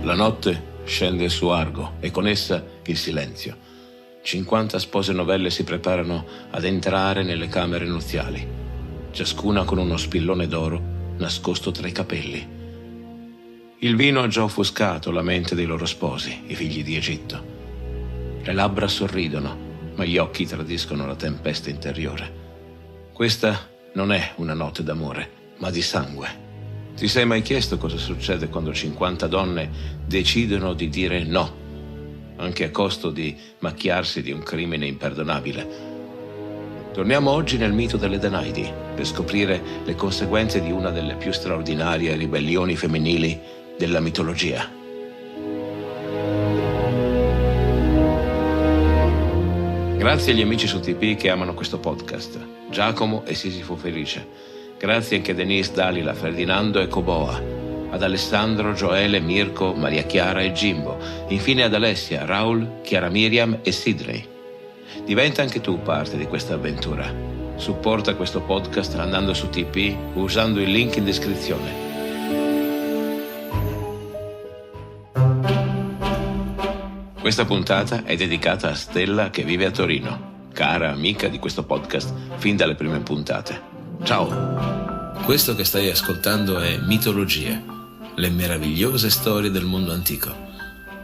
La notte scende su Argo e con essa il silenzio. 50 spose novelle si preparano ad entrare nelle camere nuziali, ciascuna con uno spillone d'oro nascosto tra i capelli. Il vino ha già offuscato la mente dei loro sposi, i figli di Egitto. Le labbra sorridono, ma gli occhi tradiscono la tempesta interiore. Questa non è una notte d'amore, ma di sangue. Ti sei mai chiesto cosa succede quando 50 donne decidono di dire no, anche a costo di macchiarsi di un crimine imperdonabile? Torniamo oggi nel mito delle Danaidi per scoprire le conseguenze di una delle più straordinarie ribellioni femminili della mitologia. Grazie agli amici su TP che amano questo podcast, Giacomo e Sisifo Felice. Grazie anche a Denise, Dalila, Ferdinando e Coboa, ad Alessandro, Gioele, Mirko, Maria Chiara e Jimbo, infine ad Alessia, Raul, Chiara Miriam e Sidney. Diventa anche tu parte di questa avventura. Supporta questo podcast andando su TP usando il link in descrizione. Questa puntata è dedicata a Stella che vive a Torino, cara amica di questo podcast fin dalle prime puntate. Ciao! Questo che stai ascoltando è Mitologie, le meravigliose storie del mondo antico.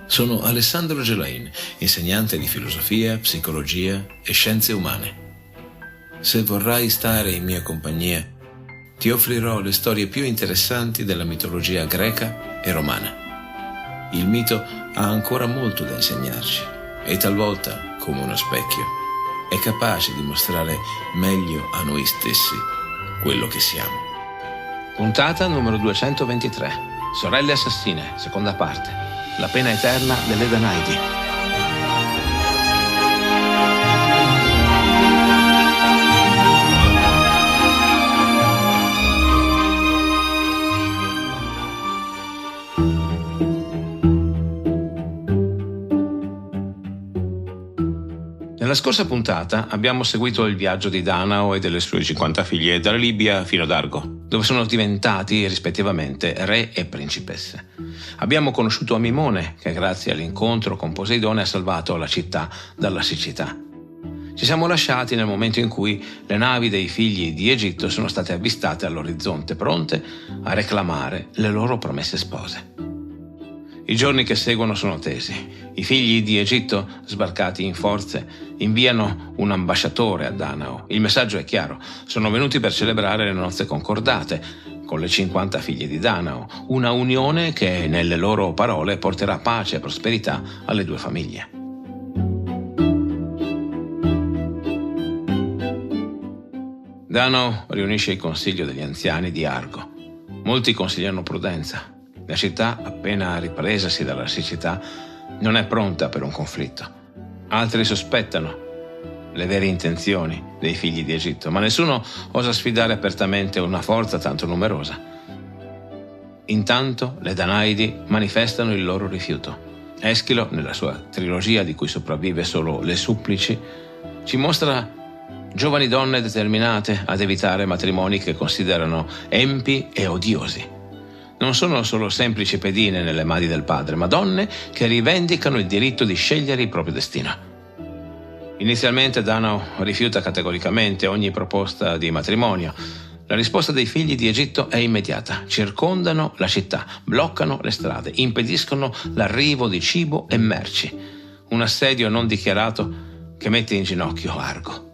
Sono Alessandro Gelain, insegnante di filosofia, psicologia e scienze umane. Se vorrai stare in mia compagnia, ti offrirò le storie più interessanti della mitologia greca e romana. Il mito ha ancora molto da insegnarci e talvolta, come uno specchio, è capace di mostrare meglio a noi stessi quello che siamo. Puntata numero 223. Sorelle assassine, seconda parte. La pena eterna delle Danaidi. Nella scorsa puntata abbiamo seguito il viaggio di Danao e delle sue 50 figlie dalla Libia fino ad Argo, dove sono diventati rispettivamente re e principesse. Abbiamo conosciuto Amimone, che grazie all'incontro con Poseidone ha salvato la città dalla siccità. Ci siamo lasciati nel momento in cui le navi dei figli di Egitto sono state avvistate all'orizzonte, pronte a reclamare le loro promesse spose. I giorni che seguono sono tesi. I figli di Egitto, sbarcati in forze, inviano un ambasciatore a Danao. Il messaggio è chiaro: sono venuti per celebrare le nozze concordate con le 50 figlie di Danao, una unione che, nelle loro parole, porterà pace e prosperità alle due famiglie. Danao riunisce il consiglio degli anziani di Argo. Molti consigliano prudenza. La città, appena ripresasi dalla siccità, non è pronta per un conflitto. Altri sospettano le vere intenzioni dei figli di Egitto, ma nessuno osa sfidare apertamente una forza tanto numerosa. Intanto le Danaidi manifestano il loro rifiuto. Eschilo, nella sua trilogia di cui sopravvive solo Le Supplici, ci mostra giovani donne determinate ad evitare matrimoni che considerano empi e odiosi. Non sono solo semplici pedine nelle mani del padre, ma donne che rivendicano il diritto di scegliere il proprio destino. Inizialmente Danao rifiuta categoricamente ogni proposta di matrimonio. La risposta dei figli di Egitto è immediata. Circondano la città, bloccano le strade, impediscono l'arrivo di cibo e merci. Un assedio non dichiarato che mette in ginocchio Argo.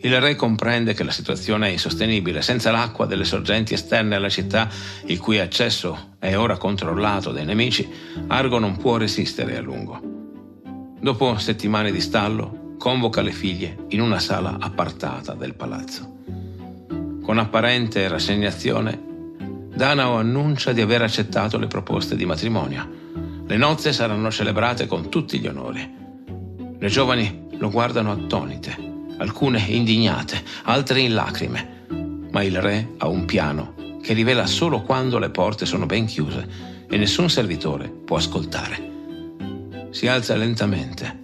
Il re comprende che la situazione è insostenibile. Senza l'acqua delle sorgenti esterne alla città, il cui accesso è ora controllato dai nemici, Argo non può resistere a lungo. Dopo settimane di stallo, convoca le figlie in una sala appartata del palazzo. Con apparente rassegnazione, Danao annuncia di aver accettato le proposte di matrimonio. Le nozze saranno celebrate con tutti gli onori. Le giovani lo guardano attonite, alcune indignate, altre in lacrime, ma il re ha un piano che rivela solo quando le porte sono ben chiuse e nessun servitore può ascoltare. Si alza lentamente,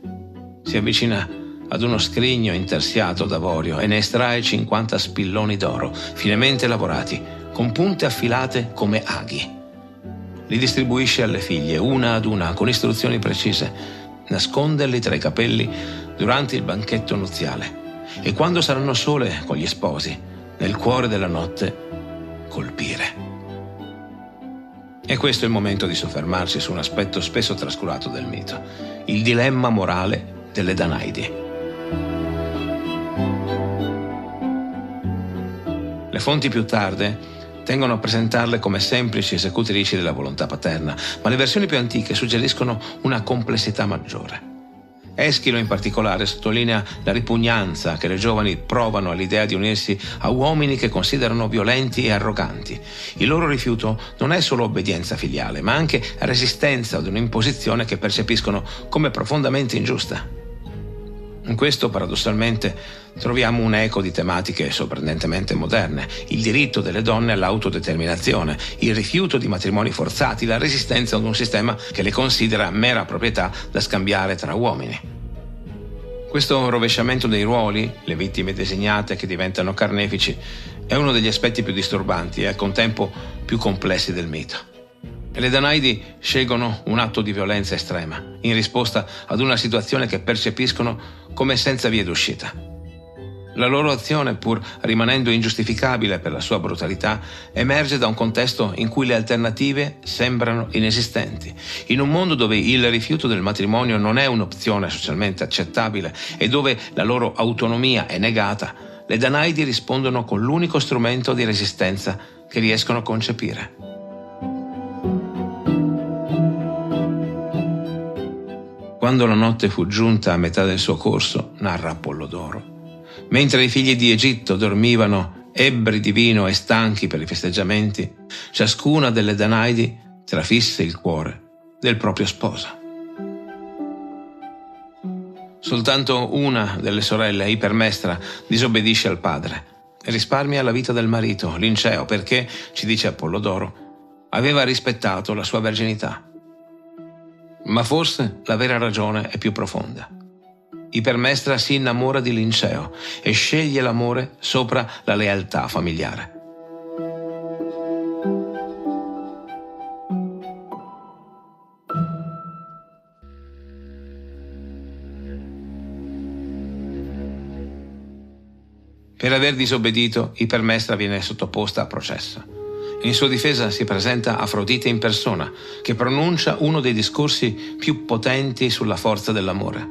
si avvicina ad uno scrigno intarsiato d'avorio e ne estrae 50 spilloni d'oro, finemente lavorati, con punte affilate come aghi. li distribuisce alle figlie, una ad una, con istruzioni precise, nasconderli tra i capelli durante il banchetto nuziale e quando saranno sole con gli sposi, nel cuore della notte, colpire. E questo è il momento di soffermarsi su un aspetto spesso trascurato del mito, il dilemma morale delle Danaidi. Le fonti più tarde tengono a presentarle come semplici esecutrici della volontà paterna, ma le versioni più antiche suggeriscono una complessità maggiore. Eschilo in particolare sottolinea la ripugnanza che le giovani provano all'idea di unirsi a uomini che considerano violenti e arroganti. Il loro rifiuto non è solo obbedienza filiale, ma anche resistenza ad un'imposizione che percepiscono come profondamente ingiusta. In questo, paradossalmente, troviamo un eco di tematiche sorprendentemente moderne: il diritto delle donne all'autodeterminazione, il rifiuto di matrimoni forzati, la resistenza ad un sistema che le considera mera proprietà da scambiare tra uomini. Questo rovesciamento dei ruoli, le vittime designate che diventano carnefici, è uno degli aspetti più disturbanti e al contempo più complessi del mito. E le Danaidi scelgono un atto di violenza estrema, in risposta ad una situazione che percepiscono come senza vie d'uscita. La loro azione, pur rimanendo ingiustificabile per la sua brutalità, emerge da un contesto in cui le alternative sembrano inesistenti. In un mondo dove il rifiuto del matrimonio non è un'opzione socialmente accettabile e dove la loro autonomia è negata, le Danaidi rispondono con l'unico strumento di resistenza che riescono a concepire. Quando la notte fu giunta a metà del suo corso, narra Apollodoro, mentre i figli di Egitto dormivano ebbri di vino e stanchi per i festeggiamenti, ciascuna delle Danaidi trafisse il cuore del proprio sposo. Soltanto una delle sorelle, Ipermestra, disobbedisce al padre e risparmia la vita del marito, Linceo, perché, ci dice Apollodoro, aveva rispettato la sua verginità. Ma forse la vera ragione è più profonda. Ipermestra si innamora di Linceo e sceglie l'amore sopra la lealtà familiare. Per aver disobbedito, Ipermestra viene sottoposta a processo. In sua difesa si presenta Afrodite in persona, che pronuncia uno dei discorsi più potenti sulla forza dell'amore.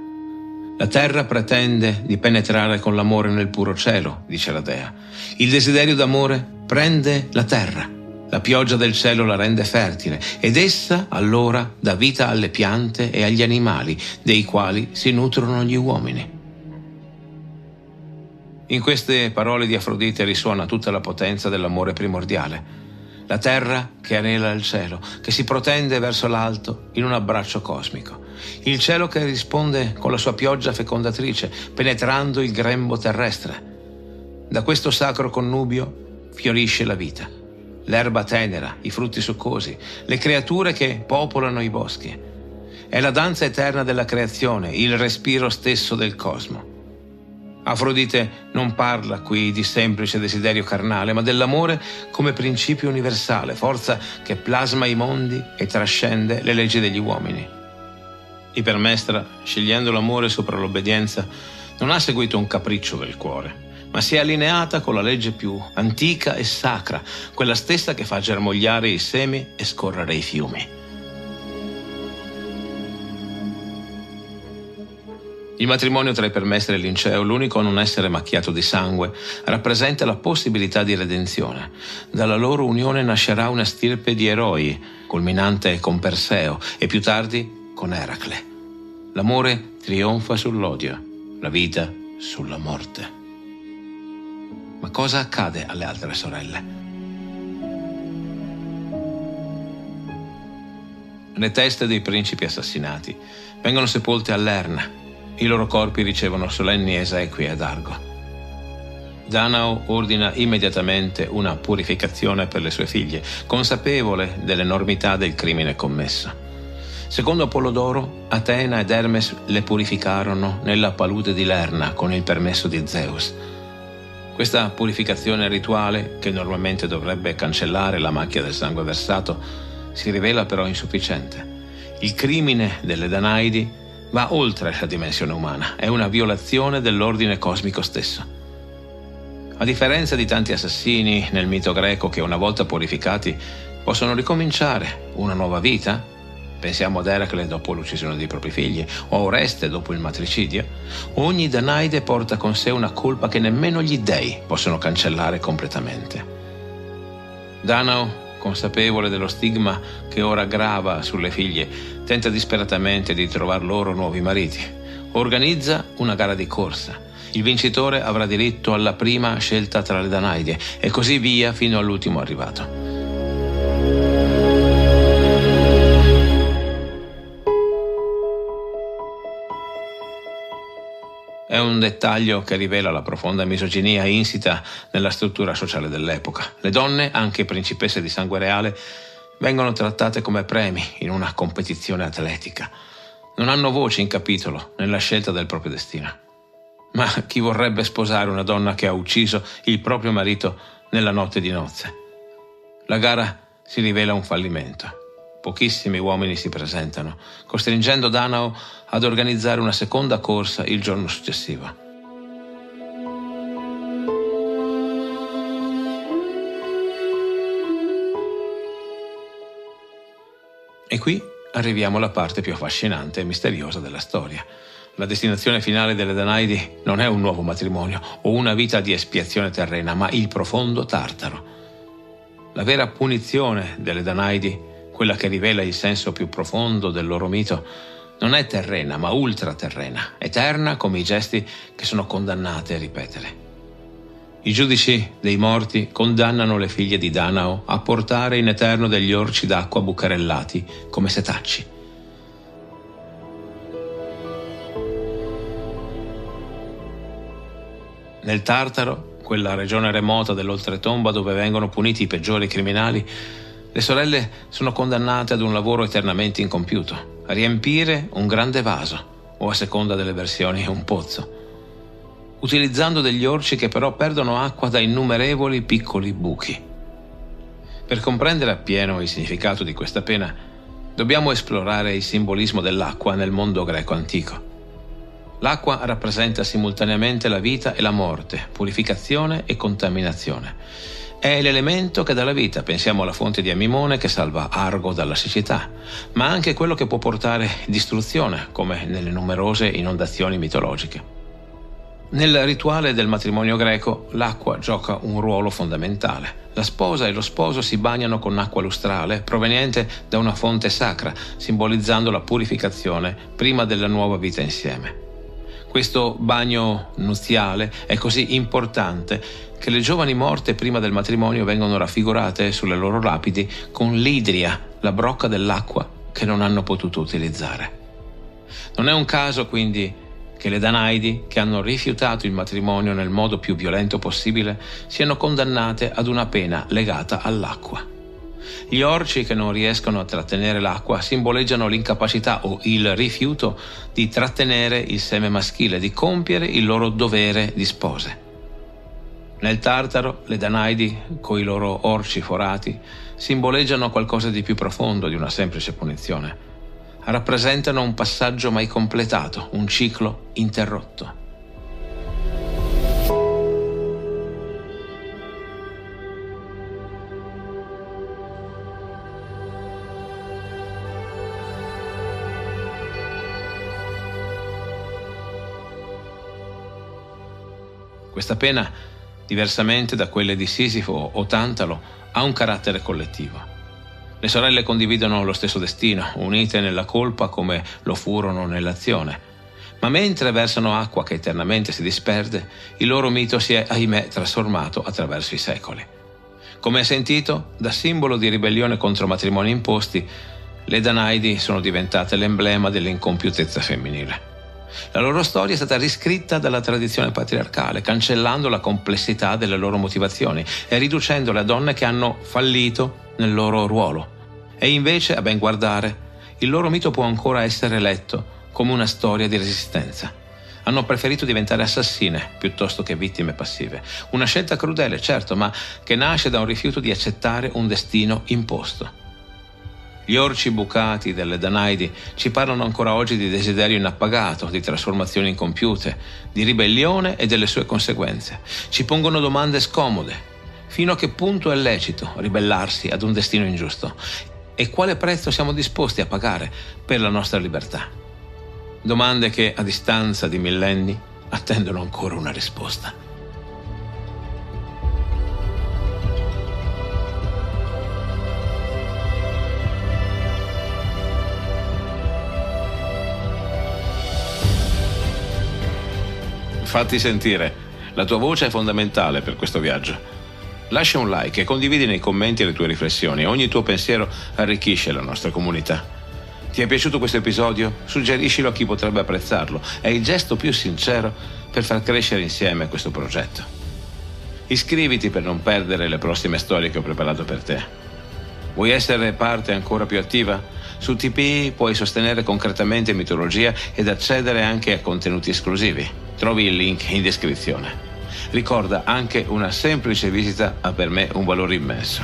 La terra pretende di penetrare con l'amore nel puro cielo, dice la dea. Il desiderio d'amore prende la terra. La pioggia del cielo la rende fertile ed essa allora dà vita alle piante e agli animali, dei quali si nutrono gli uomini. In queste parole di Afrodite risuona tutta la potenza dell'amore primordiale. La terra che anela il cielo, che si protende verso l'alto in un abbraccio cosmico. Il cielo che risponde con la sua pioggia fecondatrice, penetrando il grembo terrestre. Da questo sacro connubio fiorisce la vita, l'erba tenera, i frutti succosi, le creature che popolano i boschi. È la danza eterna della creazione, il respiro stesso del cosmo. Afrodite non parla qui di semplice desiderio carnale, ma dell'amore come principio universale, forza che plasma i mondi e trascende le leggi degli uomini. Ipermestra, scegliendo l'amore sopra l'obbedienza, non ha seguito un capriccio del cuore, ma si è allineata con la legge più antica e sacra, quella stessa che fa germogliare i semi e scorrere i fiumi. Il matrimonio tra Ipermestra e Linceo, l'unico a non essere macchiato di sangue, rappresenta la possibilità di redenzione. Dalla loro unione nascerà una stirpe di eroi, culminante con Perseo e più tardi con Eracle. L'amore trionfa sull'odio, la vita sulla morte. Ma cosa accade alle altre sorelle? Le teste dei principi assassinati vengono sepolte a Lerna. I loro corpi ricevono solenni esequie ad Argo. Danao ordina immediatamente una purificazione per le sue figlie, consapevole dell'enormità del crimine commesso. Secondo Apollodoro, Atena ed Hermes le purificarono nella palude di Lerna con il permesso di Zeus. Questa purificazione rituale, che normalmente dovrebbe cancellare la macchia del sangue versato, si rivela però insufficiente. Il crimine delle Danaidi va oltre la dimensione umana, è una violazione dell'ordine cosmico stesso. A differenza di tanti assassini nel mito greco che una volta purificati possono ricominciare una nuova vita, pensiamo ad Eracle dopo l'uccisione dei propri figli o a Oreste dopo il matricidio, ogni Danaide porta con sé una colpa che nemmeno gli dei possono cancellare completamente. Danao, consapevole dello stigma che ora grava sulle figlie, tenta disperatamente di trovar loro nuovi mariti. Organizza una gara di corsa. Il vincitore avrà diritto alla prima scelta tra le Danaidi e così via fino all'ultimo arrivato. È un dettaglio che rivela la profonda misoginia insita nella struttura sociale dell'epoca. Le donne, anche principesse di sangue reale, vengono trattate come premi in una competizione atletica. Non hanno voce in capitolo nella scelta del proprio destino. Ma chi vorrebbe sposare una donna che ha ucciso il proprio marito nella notte di nozze? La gara si rivela un fallimento. Pochissimi uomini si presentano, costringendo Danao ad organizzare una seconda corsa il giorno successivo. E qui arriviamo alla parte più affascinante e misteriosa della storia. La destinazione finale delle Danaidi non è un nuovo matrimonio o una vita di espiazione terrena, ma il profondo Tartaro. La vera punizione delle Danaidi, quella che rivela il senso più profondo del loro mito, non è terrena, ma ultraterrena, eterna come i gesti che sono condannate a ripetere. I giudici dei morti condannano le figlie di Danao a portare in eterno degli orci d'acqua bucherellati come setacci. Nel Tartaro, quella regione remota dell'oltretomba dove vengono puniti i peggiori criminali, le sorelle sono condannate ad un lavoro eternamente incompiuto, a riempire un grande vaso, o a seconda delle versioni un pozzo, utilizzando degli orci che però perdono acqua da innumerevoli piccoli buchi. Per comprendere appieno il significato di questa pena, dobbiamo esplorare il simbolismo dell'acqua nel mondo greco antico. L'acqua rappresenta simultaneamente la vita e la morte, purificazione e contaminazione. È l'elemento che dà la vita, pensiamo alla fonte di Amimone che salva Argo dalla siccità, ma anche quello che può portare distruzione, come nelle numerose inondazioni mitologiche. Nel rituale del matrimonio greco, l'acqua gioca un ruolo fondamentale. La sposa e lo sposo si bagnano con acqua lustrale proveniente da una fonte sacra, simbolizzando la purificazione prima della nuova vita insieme. Questo bagno nuziale è così importante che le giovani morte prima del matrimonio vengono raffigurate sulle loro lapidi con l'idria, la brocca dell'acqua che non hanno potuto utilizzare. Non è un caso quindi che le Danaidi, che hanno rifiutato il matrimonio nel modo più violento possibile, siano condannate ad una pena legata all'acqua. Gli orci che non riescono a trattenere l'acqua simboleggiano l'incapacità o il rifiuto di trattenere il seme maschile, di compiere il loro dovere di spose. Nel Tartaro, le Danaidi, coi loro orci forati, simboleggiano qualcosa di più profondo di una semplice punizione. Rappresentano un passaggio mai completato, un ciclo interrotto. Questa pena, diversamente da quelle di Sisifo o Tantalo, ha un carattere collettivo. Le sorelle condividono lo stesso destino, unite nella colpa come lo furono nell'azione. Ma mentre versano acqua che eternamente si disperde, il loro mito si è, ahimè, trasformato attraverso i secoli. Come sentito, da simbolo di ribellione contro matrimoni imposti, le Danaidi sono diventate l'emblema dell'incompiutezza femminile. La loro storia è stata riscritta dalla tradizione patriarcale, cancellando la complessità delle loro motivazioni e riducendole a donne che hanno fallito nel loro ruolo. E invece, a ben guardare, il loro mito può ancora essere letto come una storia di resistenza. Hanno preferito diventare assassine piuttosto che vittime passive. Una scelta crudele, certo, ma che nasce da un rifiuto di accettare un destino imposto. Gli orci bucati delle Danaidi ci parlano ancora oggi di desiderio inappagato, di trasformazioni incompiute, di ribellione e delle sue conseguenze. Ci pongono domande scomode. Fino a che punto è lecito ribellarsi ad un destino ingiusto? E quale prezzo siamo disposti a pagare per la nostra libertà? Domande che, a distanza di millenni, attendono ancora una risposta. Fatti sentire, la tua voce è fondamentale per questo viaggio. Lascia un like e condividi nei commenti le tue riflessioni. Ogni tuo pensiero arricchisce la nostra comunità. Ti è piaciuto questo episodio? Suggeriscilo a chi potrebbe apprezzarlo. È il gesto più sincero per far crescere insieme questo progetto. Iscriviti per non perdere le prossime storie che ho preparato per te. Vuoi essere parte ancora più attiva? Su TPI puoi sostenere concretamente mitologia ed accedere anche a contenuti esclusivi. Trovi il link in descrizione. Ricorda, anche una semplice visita ha per me un valore immenso.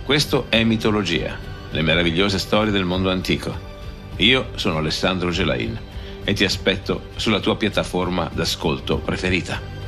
Questo è Mitologia, le meravigliose storie del mondo antico. Io sono Alessandro Gelain e ti aspetto sulla tua piattaforma d'ascolto preferita.